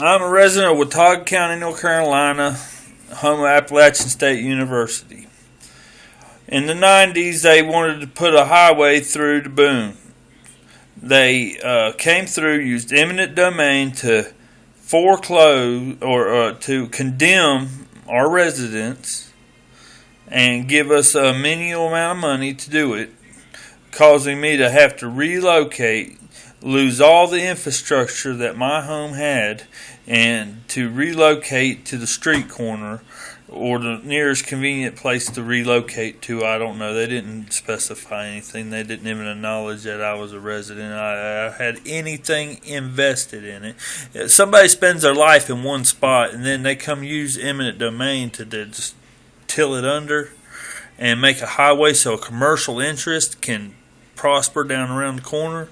I'm a resident of Watauga County, North Carolina, home of Appalachian State University. In the 90s, they wanted to put a highway through to Boone. They came through, used eminent domain to foreclose or to condemn our residents and give us a minimal amount of money to do it, causing me to have to relocate, lose all the infrastructure that my home had, and to relocate to the street corner or the nearest convenient place to relocate to. I don't know. They didn't specify anything. They didn't even acknowledge that I was a resident. I had anything invested in it. Somebody spends their life in one spot and then they come use eminent domain to just till it under and make a highway so a commercial interest can prosper down around the corner,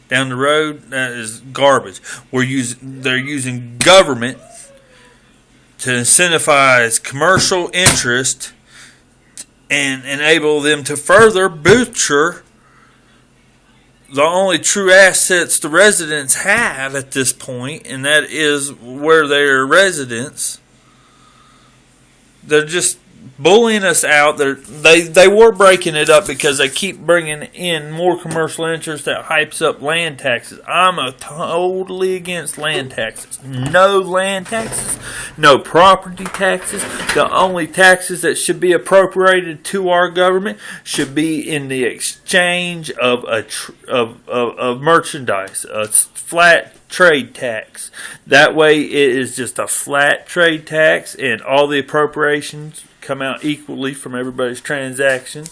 down the road. That is garbage. They're using government to incentivize commercial interest and enable them to further butcher the only true assets the residents have at this point, and that is where they're residents. They're just bullying us out. They were breaking it up because they keep bringing in more commercial interest that hypes up land taxes. I'm totally against land taxes. No land taxes, no property taxes. The only taxes that should be appropriated to our government should be in the exchange of of merchandise, a flat trade tax. That way it is just a flat trade tax and all the appropriations come out equally from everybody's transaction.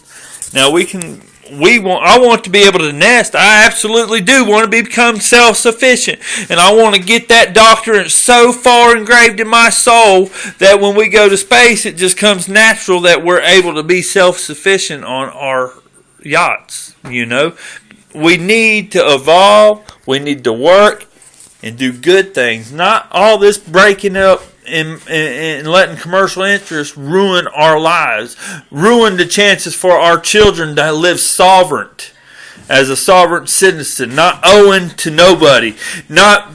Now I want to be able to nest. I absolutely do want to become self-sufficient, and I want to get that doctrine so far engraved in my soul that when we go to space it just comes natural that we're able to be self-sufficient on our yachts. We need to evolve, we need to work and do good things, not all this breaking up and letting commercial interests ruin our lives, ruin the chances for our children to live sovereign as a sovereign citizen, not owing to nobody, not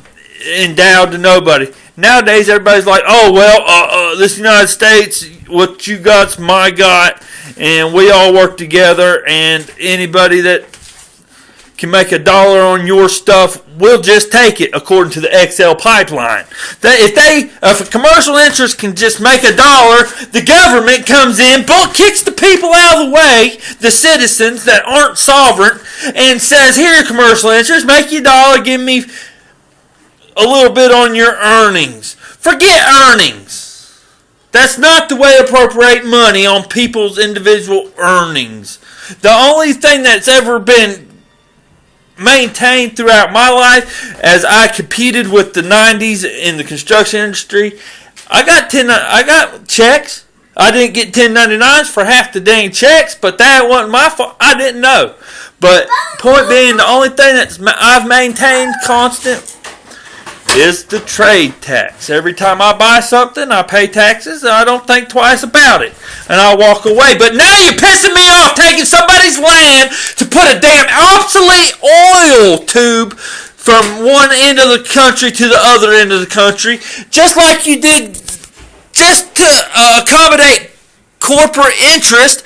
endowed to nobody. Nowadays, everybody's like, oh, well, this United States, what you got's my got, and we all work together, and anybody that can make $1 on your stuff, we'll just take it, according to the XL pipeline. If a commercial interest can just make $1, the government comes in, kicks the people out of the way, the citizens that aren't sovereign, and says, here, commercial interest, make you $1, give me a little bit on your earnings. Forget earnings. That's not the way to appropriate money on people's individual earnings. The only thing that's ever been maintained throughout my life as I competed with the 90s in the construction industry, I got checks. I didn't get 1099s for half the dang checks, but that wasn't my fault. I didn't know. But point being, the only thing that I've maintained constant is the trade tax. Every time I buy something, I pay taxes, and I don't think twice about it. And I walk away. But now you're pissing me off taking somebody's land to put a damn obsolete oil tube from one end of the country to the other end of the country, just like you did just to accommodate corporate interest,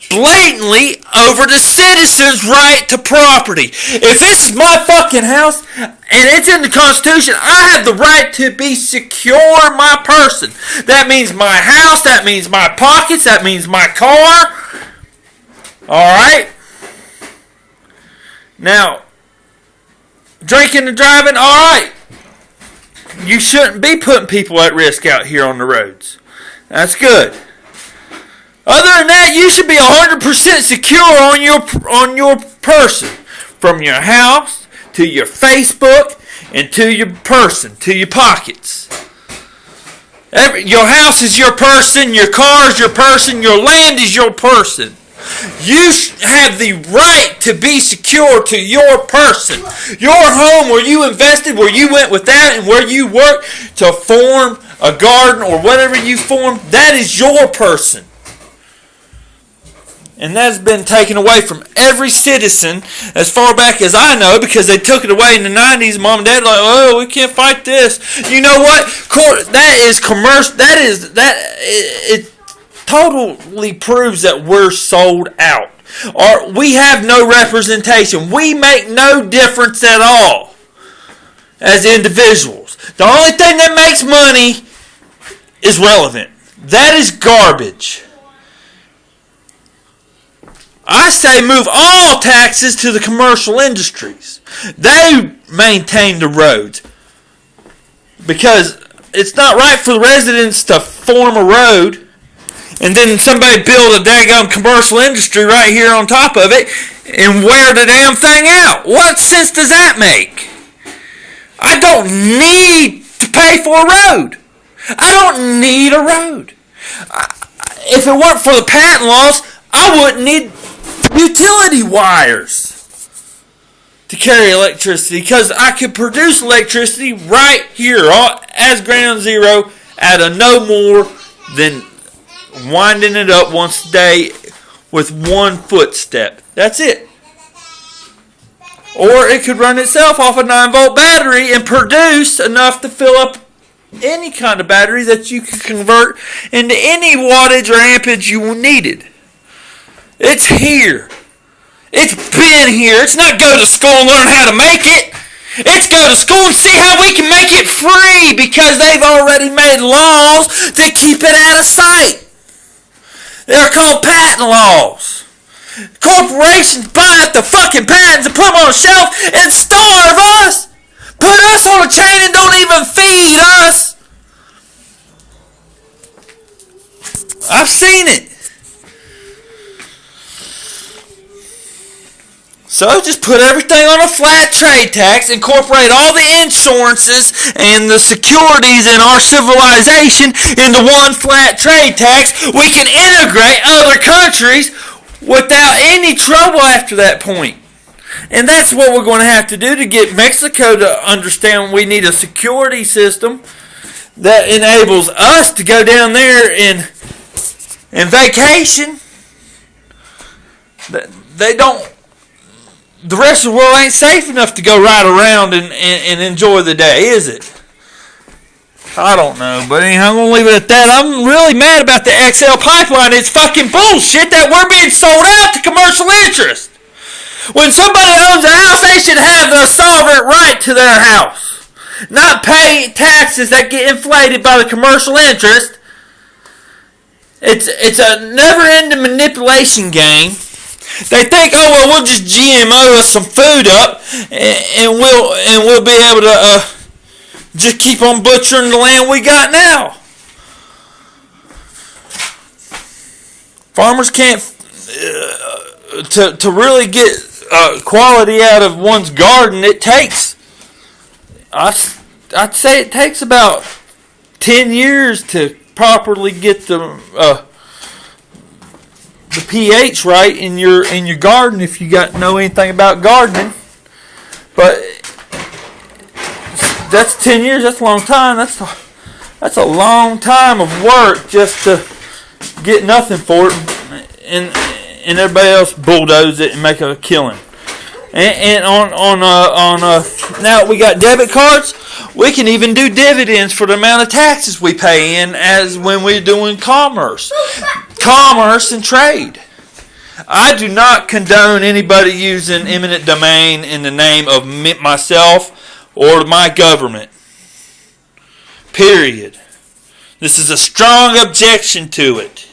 blatantly over the citizens' right to property. If this is my fucking house and it's in the Constitution, I have the right to be secure in my person. That means my house, that means my pockets, that means my car. Alright? Now, drinking and driving, alright. You shouldn't be putting people at risk out here on the roads. That's good. Other than that, you should be 100% secure on your person. From your house, to your Facebook, and to your person, to your pockets. Your house is your person, your car is your person, your land is your person. You have the right to be secure to your person. Your home where you invested, where you went with that, and where you worked to form a garden or whatever you formed, that is your person. And that's been taken away from every citizen as far back as I know, because they took it away in the 90s. Mom and Dad were like, oh, we can't fight this. You know what? That is commercial. It totally proves that we're sold out. Or we have no representation. We make no difference at all as individuals. The only thing that makes money is relevant. That is garbage. I say move all taxes to the commercial industries. They maintain the roads. Because it's not right for the residents to form a road and then somebody build a daggone commercial industry right here on top of it and wear the damn thing out. What sense does that make? I don't need to pay for a road. I don't need a road. If it weren't for the patent laws, I wouldn't need utility wires to carry electricity, because I could produce electricity right here as ground zero at a no more than winding it up once a day with one footstep. That's it. Or it could run itself off a 9-volt battery and produce enough to fill up any kind of battery that you could convert into any wattage or ampage you needed. It's here. It's been here. It's not go to school and learn how to make it. It's go to school and see how we can make it free, because they've already made laws to keep it out of sight. They're called patent laws. Corporations buy up the fucking patents and put them on a shelf and starve us. Put us on a chain and don't even feed us. I've seen it. So just put everything on a flat trade tax, incorporate all the insurances and the securities in our civilization into one flat trade tax. We can integrate other countries without any trouble after that point. And that's what we're going to have to do to get Mexico to understand we need a security system that enables us to go down there and vacation. They don't. The rest of the world ain't safe enough to go right around and enjoy the day, is it? I don't know, but anyhow, I'm going to leave it at that. I'm really mad about the XL pipeline. It's fucking bullshit that we're being sold out to commercial interest. When somebody owns a house, they should have the sovereign right to their house. Not pay taxes that get inflated by the commercial interest. It's a never-ending manipulation game. They think, oh well, we'll just GMO us some food up, and we'll be able to just keep on butchering the land we got now. Farmers can't to really get quality out of one's garden. It takes, I'd say it takes about 10 years to properly get the pH right in your garden if you know anything about gardening. But that's 10 years. That's a long time. That's a long time of work just to get nothing for it, and everybody else bulldoze it and make a killing. And now we got debit cards. We can even do dividends for the amount of taxes we pay in as when we're doing commerce and trade. I do not condone anybody using eminent domain in the name of myself or my government. Period. This is a strong objection to it.